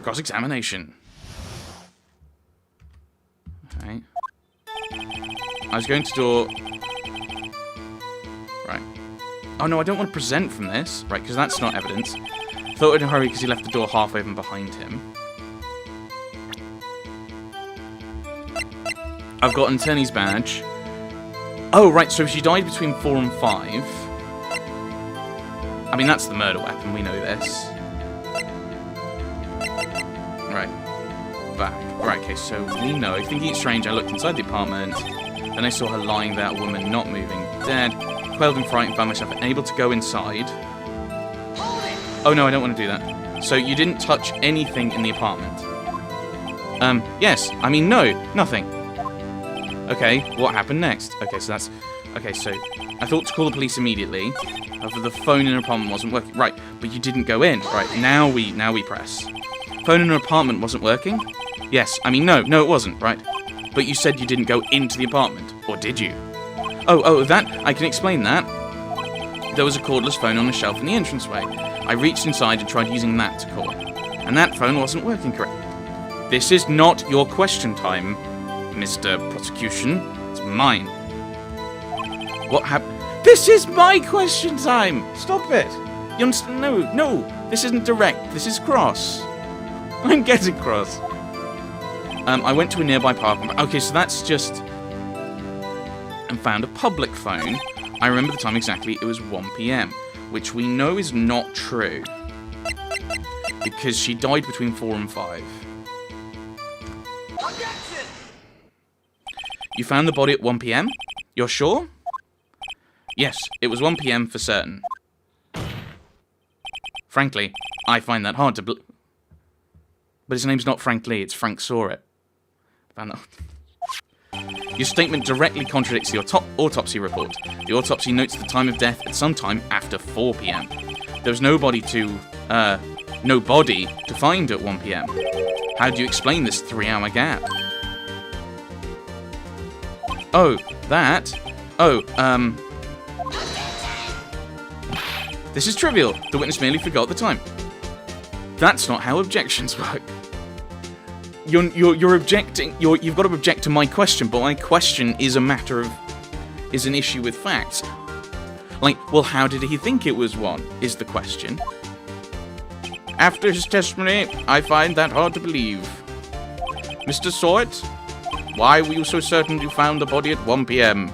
Cross-examination. Okay. I was going to door... Right. Oh, no, I don't want to present from this. Right, because that's not evidence. Thought in a hurry because he left the door half open behind him. I've got an attorney's badge. Oh, right, so she died between 4 and 5. I mean, that's the murder weapon, we know this. Right. Back. Right, okay, so we know. Thinking it's strange, I looked inside the apartment. Then I saw her lying there, a woman not moving, dead. Quailed and frightened, found myself unable to go inside. Oh, no, I don't want to do that. So you didn't touch anything in the apartment? Yes. I mean, no. Nothing. Okay, what happened next? Okay, so that's... Okay, so I thought to call the police immediately. However, the phone in her apartment wasn't working. Right, but you didn't go in. Right, now we press. Phone in her apartment wasn't working? Yes, I mean, no, it wasn't, right? But you said you didn't go into the apartment, or did you? Oh, that, I can explain that. There was a cordless phone on a shelf in the entranceway. I reached inside and tried using that to call. And that phone wasn't working correctly. This is not your question time, Mr. Prosecution. It's mine. What happened? This is my question time! Stop it! You understand? No, this isn't direct. This is cross. I'm getting cross. I went to a nearby park. Okay, so that's just... And found a public phone. I remember the time exactly. It was 1 PM, which we know is not true. Because she died between 4 and 5. Objection! You found the body at 1 PM? You're sure? Yes, it was 1 PM for certain. Frankly, I find that hard to believe. But his name's not Frank Lee, it's Frank Saw It. Found that. Your statement directly contradicts the autopsy report. The autopsy notes the time of death at some time after 4 PM. There was no body to find at 1 PM. How do you explain this 3-hour gap? Oh, that? Oh, This is trivial. The witness merely forgot the time. That's not how objections work. You're objecting. You've got to object to my question, but my question is is an issue with facts. Like, well, how did he think it was 1? Is the question. After his testimony, I find that hard to believe. Mr. Saw It, why were you so certain you found the body at 1 PM?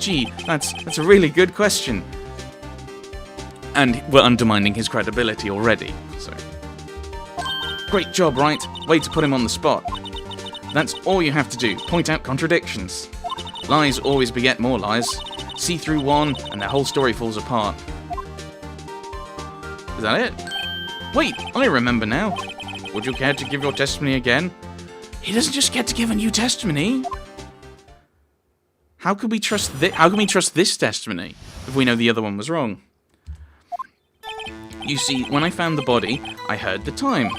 Gee, that's a really good question. And we're undermining his credibility already, so. Great job, Wright. Way to put him on the spot. That's all you have to do, point out contradictions. Lies always beget more lies. See through one, and their whole story falls apart. Is that it? Wait, I remember now. Would you care to give your testimony again? He doesn't just get to give a new testimony. How can we trust this testimony if we know the other one was wrong? You see, when I found the body, I heard the time.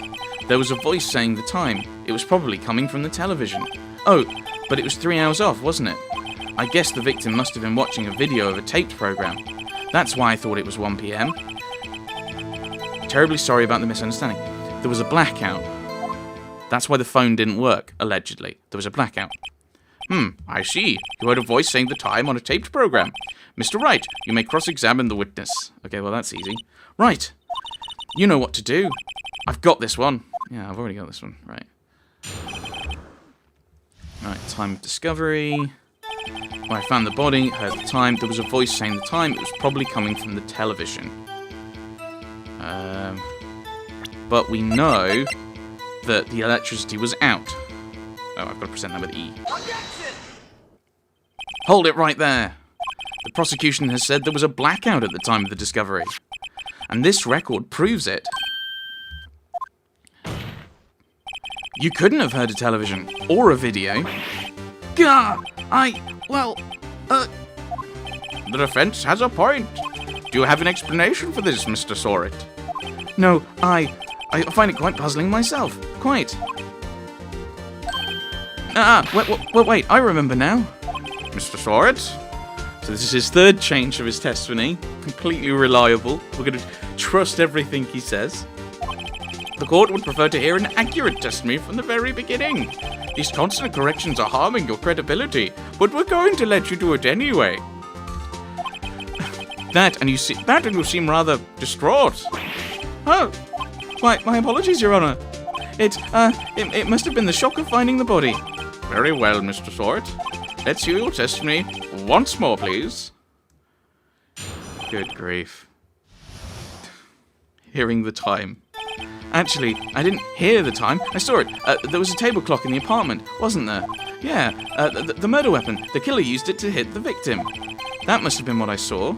There was a voice saying the time. It was probably coming from the television. Oh, but it was 3 hours off, wasn't it? I guess the victim must have been watching a video of a taped program. That's why I thought it was 1 PM. Terribly sorry about the misunderstanding. There was a blackout. That's why the phone didn't work, allegedly. There was a blackout. I see. You heard a voice saying the time on a taped program. Mr. Wright, you may cross-examine the witness. Okay, well, that's easy. Right. You know what to do. I've got this one. Yeah, I've already got this one. Right. Right, time of discovery. When I found the body, heard the time. There was a voice saying the time. It was probably coming from the television. But we know that the electricity was out. Oh, I've got to present that with E. Hold it right there. The prosecution has said there was a blackout at the time of the discovery. And this record proves it. You couldn't have heard a television or a video. Gah! The defense has a point. Do you have an explanation for this, Mr. Saw It? No, I find it quite puzzling myself. Quite. Wait, I remember now. Mr. Saw It? So So this is his third change of his testimony. Completely reliable. We're going to trust everything he says. The court would prefer to hear an accurate testimony from the very beginning. These constant corrections are harming your credibility, but we're going to let you do it anyway. That and you seem rather distraught. Oh, my apologies, Your Honor. It must have been the shock of finding the body. Very well, Mr. Swart. Let's hear your testimony once more, please. Good grief. Hearing the time. Actually, I didn't hear the time. I saw it. There was a table clock in the apartment, wasn't there? Yeah, the murder weapon. The killer used it to hit the victim. That must have been what I saw.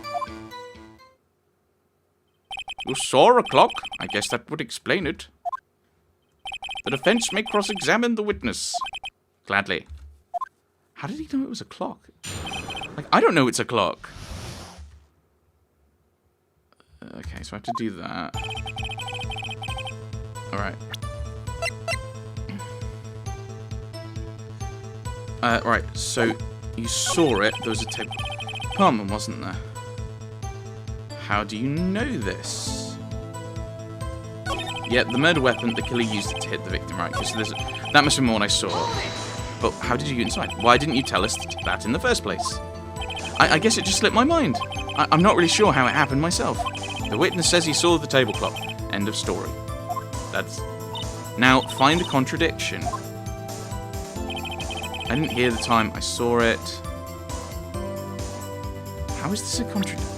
You saw a clock? I guess that would explain it. The defense may cross-examine the witness. Gladly. How did he know it was a clock? Like, I don't know it's a clock. Okay, so I have to do that. Alright. Right, so you saw it. There was a table apartment, wasn't there? How do you know this? Yeah, the murder weapon, the killer used it to hit the victim, right? So that must have been what I saw. But how did you get inside? Why didn't you tell us that in the first place? I guess it just slipped my mind. I'm not really sure how it happened myself. The witness says he saw the table clock. End of story. Now, find the contradiction. I didn't hear the time. I saw it. How is this a contradiction?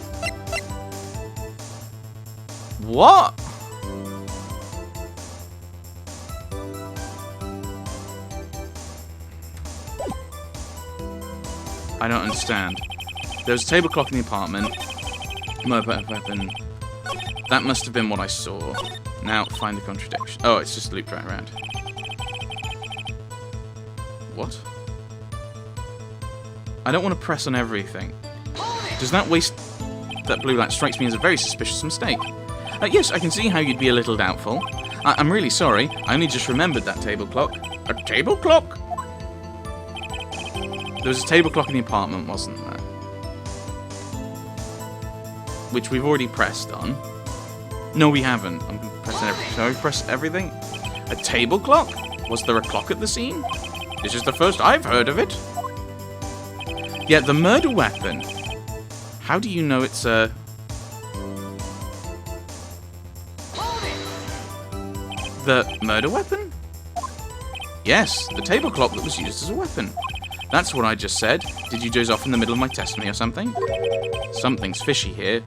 What? I don't understand. There was a table clock in the apartment. Murder weapon. That must have been what I saw. Now, find the contradiction. Oh, it's just looped right around. What? I don't want to press on everything. Does that waste... That blue light strikes me as a very suspicious mistake. Yes, I can see how you'd be a little doubtful. I'm really sorry. I only just remembered that table clock. A table clock? There was a table clock in the apartment, wasn't there? Which we've already pressed on. No, we haven't. I'm going to press everything. Shall we press everything? A table clock? Was there a clock at the scene? This is the first I've heard of it. Yeah, the murder weapon. How do you know it's a... The murder weapon? Yes, the table clock that was used as a weapon. That's what I just said. Did you doze off in the middle of my testimony or something? Something's fishy here.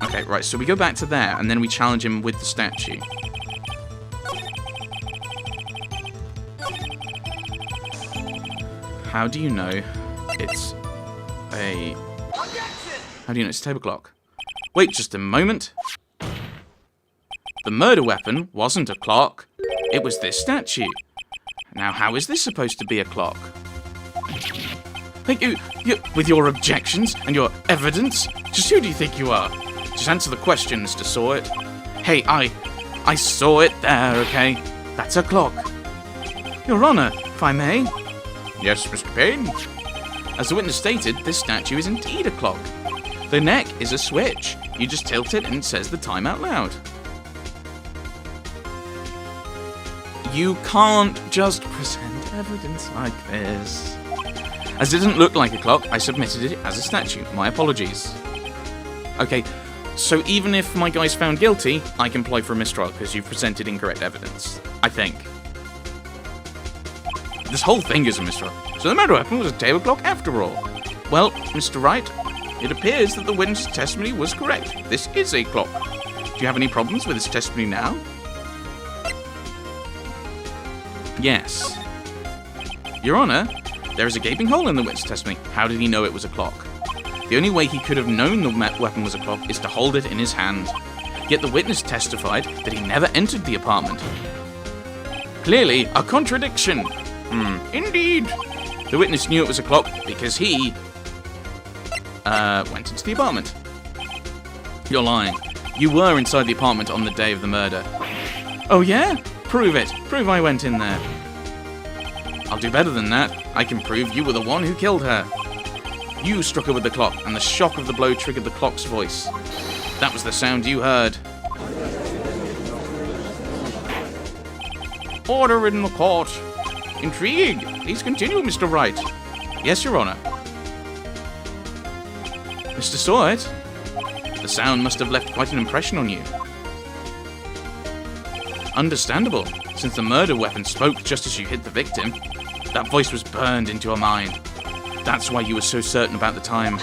Okay, right, so we go back to there, and then we challenge him with the statue. How do you know it's a... How do you know it's a table clock? Wait just a moment. The murder weapon wasn't a clock. It was this statue. Now, how is this supposed to be a clock? Hey, you, with your objections and your evidence, just who do you think you are? Just answer the question, Mr. Sawit. Hey, I saw it there, okay? That's a clock. Your Honor, if I may. Yes, Mr. Payne. As the witness stated, this statue is indeed a clock. The neck is a switch. You just tilt it and it says the time out loud. You can't just present evidence like this. As it didn't look like a clock, I submitted it as a statue. My apologies. Okay, so even if my guy's found guilty, I can apply for a mistrial because you've presented incorrect evidence. I think. This whole thing is a mistrial. So the murder weapon was a table clock after all. Well, Mr. Wright, it appears that the witness's testimony was correct. This is a clock. Do you have any problems with his testimony now? Yes. Your Honor, there is a gaping hole in the witness testimony. How did he know it was a clock? The only way he could have known the weapon was a clock is to hold it in his hand. Yet the witness testified that he never entered the apartment. Clearly, a contradiction. Indeed. The witness knew it was a clock because he went into the apartment. You're lying. You were inside the apartment on the day of the murder. Oh yeah? Prove it. Prove I went in there. I'll do better than that. I can prove you were the one who killed her. You struck her with the clock, and the shock of the blow triggered the clock's voice. That was the sound you heard. Order in the court. Intrigued. Please continue, Mr. Wright. Yes, Your Honor. Mr. Sawyer, the sound must have left quite an impression on you. Understandable, since the murder weapon spoke just as you hit the victim. That voice was burned into your mind. That's why you were so certain about the time.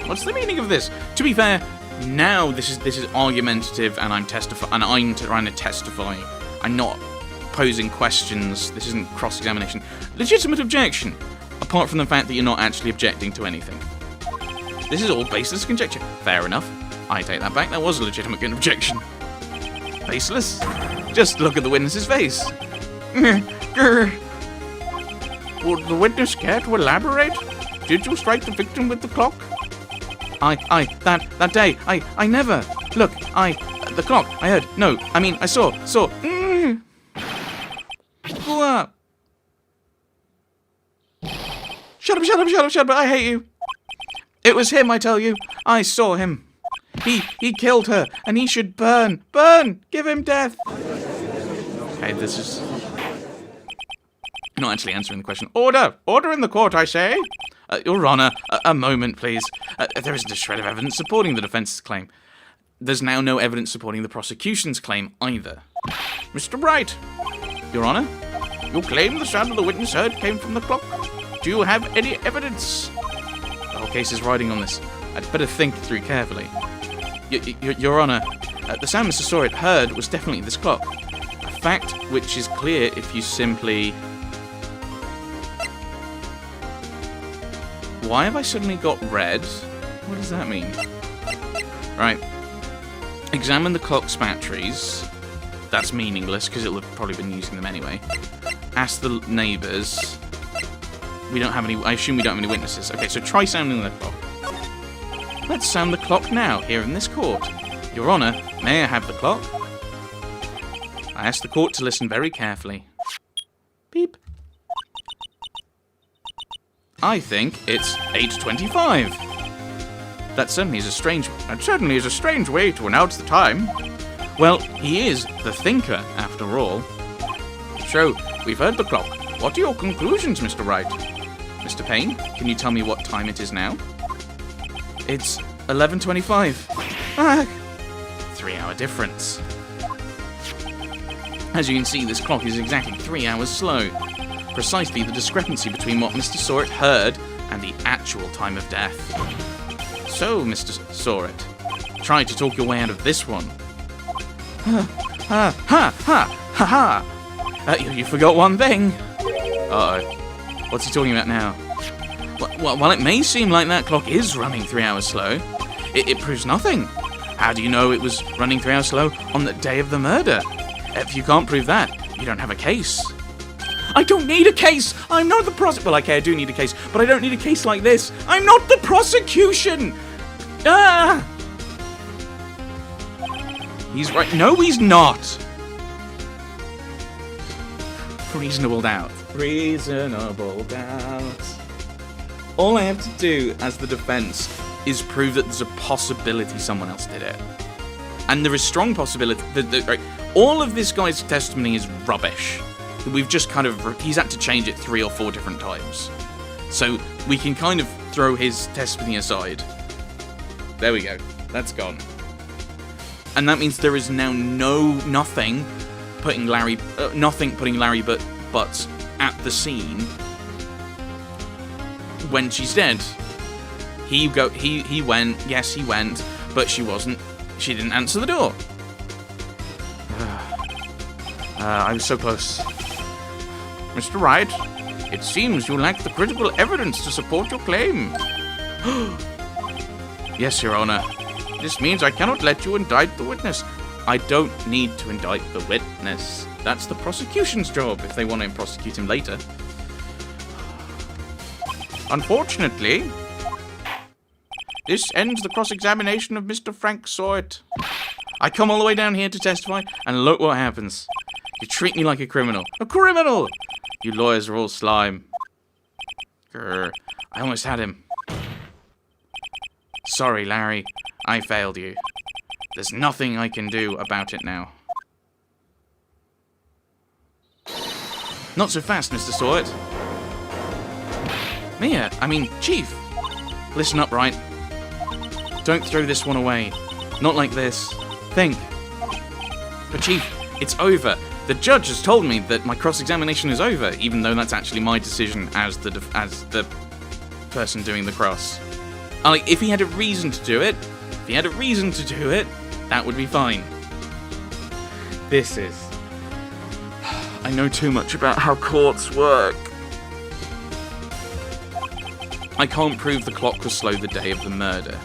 What's the meaning of this? To be fair, now this is argumentative, and I'm trying to testify. I'm not posing questions. This isn't cross-examination. Legitimate objection, apart from the fact that you're not actually objecting to anything. This is all baseless conjecture. Fair enough. I take that back. That was a legitimate objection. Baseless? Just look at the witness's face. Would the witness care to elaborate? Did you strike the victim with the clock? That day, I never. Look, the clock, I heard. No, I mean, I saw. Shut up, I hate you. It was him, I tell you. I saw him. He killed her, and he should burn. Burn! Give him death. Okay, this is not actually answering the question. Order! Order in the court, I say. Your Honor, a moment, please. There isn't a shred of evidence supporting the defense's claim. There's now no evidence supporting the prosecution's claim either. Mr. Wright! Your Honor, you claim the sound of the witness heard came from the clock. Do you have any evidence? The whole case is riding on this. I'd better think through carefully. Your Honor, the sound Mr. Sawyer heard was definitely this clock. A fact which is clear if you simply... Why have I suddenly got red? What does that mean? Right. Examine the clock's batteries. That's meaningless, because it'll have probably been using them anyway. Ask the neighbours. We don't have any... I assume we don't have any witnesses. Okay, so try sounding the clock. Let's sound the clock now, here in this court. Your Honour, may I have the clock? I ask the court to listen very carefully. Beep. I think it's 8:25. That certainly is a strange way to announce the time. Well, he is the thinker, after all. So, we've heard the clock. What are your conclusions, Mr. Wright? Mr. Payne, can you tell me what time it is now? It's 11:25. 3-hour difference. As you can see, this clock is exactly 3 hours slow. Precisely the discrepancy between what Mr. Sawyer heard and the actual time of death. So, Mr. Sawyer, try to talk your way out of this one. You forgot one thing. Uh-oh. What's he talking about now? Well, while it may seem like that clock is running 3 hours slow, it proves nothing. How do you know it was running 3 hours slow on the day of the murder? If you can't prove that, you don't have a case. I don't need a case! I'm not the prosecution. Well, okay, I do need a case, but I don't need a case like this. I'm not the prosecution! Ah! He's right. No, he's not! Reasonable doubt. Reasonable doubt. All I have to do as the defense is prove that there's a possibility someone else did it. And there is strong possibility that right, all of this guy's testimony is rubbish. We've just kind of... He's had to change it 3 or 4 different times. So we can kind of throw his testimony aside. There we go. That's gone. And that means there is now nothing putting Larry Butts at the scene when she's dead. He went, yes, he went, but she didn't answer the door. I was so close. Mr. Wright, it seems you lack the critical evidence to support your claim. Yes, Your Honor. This means I cannot let you indict the witness. I don't need to indict the witness. That's the prosecution's job if they want to prosecute him later. Unfortunately, this ends the cross-examination of Mr. Frank Sawyer. I come all the way down here to testify, and look what happens. You treat me like a criminal. A criminal! You lawyers are all slime. Grr. I almost had him. Sorry, Larry. I failed you. There's nothing I can do about it now. Not so fast, Mr. Sawyer. Chief. Listen up, Wright. Don't throw this one away. Not like this. Think. But Chief, it's over. The judge has told me that my cross-examination is over, even though that's actually my decision as the person doing the cross. If he had a reason to do it, that would be fine. I know too much about how courts work. I can't prove the clock was slow the day of the murder.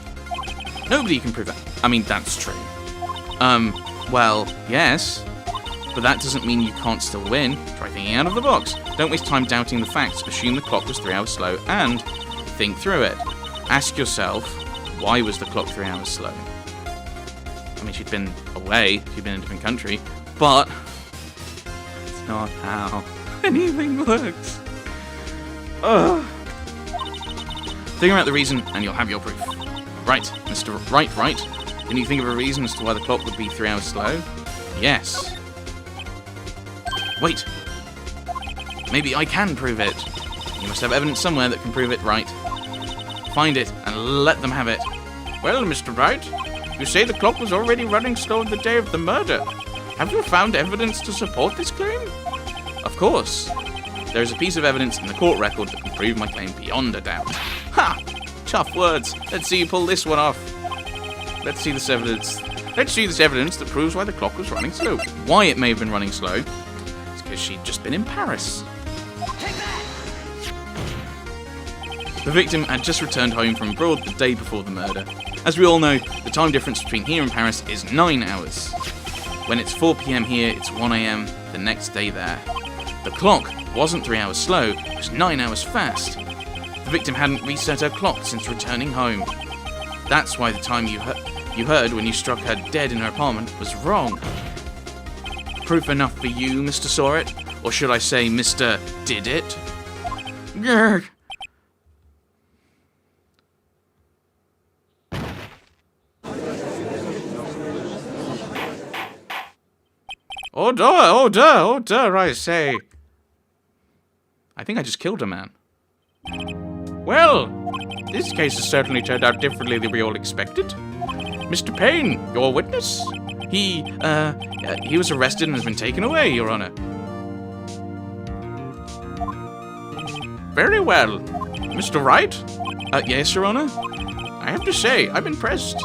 Nobody can prove that. That's true. Well, yes. But that doesn't mean you can't still win. Try thinking out of the box. Don't waste time doubting the facts. Assume the clock was 3 hours slow and think through it. Ask yourself, why was the clock 3 hours slow? She'd been away. She'd been in a different country. But it's not how anything works. Ugh. Figure out the reason and you'll have your proof. Right, Mr. Wright. Can you think of a reason as to why the clock would be 3 hours slow? Yes. Wait. Maybe I can prove it. You must have evidence somewhere that can prove it, Wright. Find it and let them have it. Well, Mr. Wright, you say the clock was already running slow on the day of the murder. Have you found evidence to support this claim? Of course. There is a piece of evidence in the court record that can prove my claim beyond a doubt. Ha! Tough words. Let's see you pull this one off. Let's see this evidence that proves why the clock was running slow. Why it may have been running slow is because she'd just been in Paris. The victim had just returned home from abroad the day before the murder. As we all know, the time difference between here and Paris is 9 hours. When it's 4 PM here, it's 1 AM the next day there. The clock wasn't 3 hours slow, it was 9 hours fast. The victim hadn't reset her clock since returning home. That's why the time you heard when you struck her dead in her apartment was wrong. Proof enough for you, Mr. Sawyer? Or should I say Mr. Did It? Grr. Order, I say. I think I just killed a man. Well, this case has certainly turned out differently than we all expected. Mr. Payne, your witness, he was arrested and has been taken away, Your Honor. Very well. Mr. Wright? Yes, Your Honor? I have to say, I'm impressed.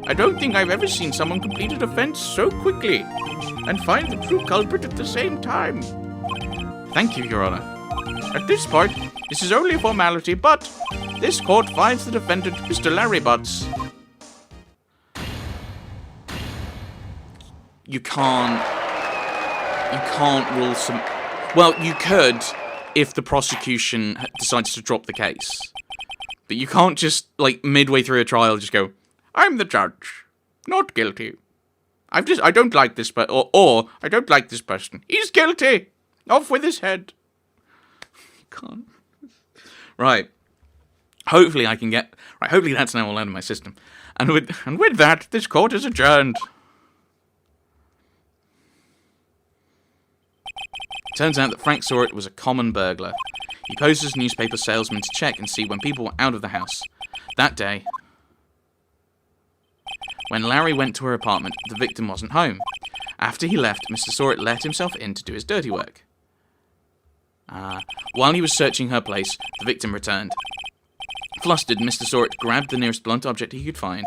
I don't think I've ever seen someone complete a defense so quickly and find the true culprit at the same time. Thank you, Your Honor. At this point, this is only a formality, but this court finds the defendant, Mr. Larry Butts. You can't rule some... Well, you could if the prosecution decides to drop the case. But you can't just, midway through a trial, just go, I'm the judge. Not guilty. I don't like this person, or I don't like this person. He's guilty. Off with his head. You can't. Right. Hopefully I can get... Right, hopefully that's now all out of my system. And with that, this court is adjourned. Turns out that Frank Sawyer was a common burglar. He posed as a newspaper salesman to check and see when people were out of the house. That day, when Larry went to her apartment, the victim wasn't home. After he left, Mr. Sawyer let himself in to do his dirty work. While he was searching her place, the victim returned. Flustered, Mr. Sawyer grabbed the nearest blunt object he could find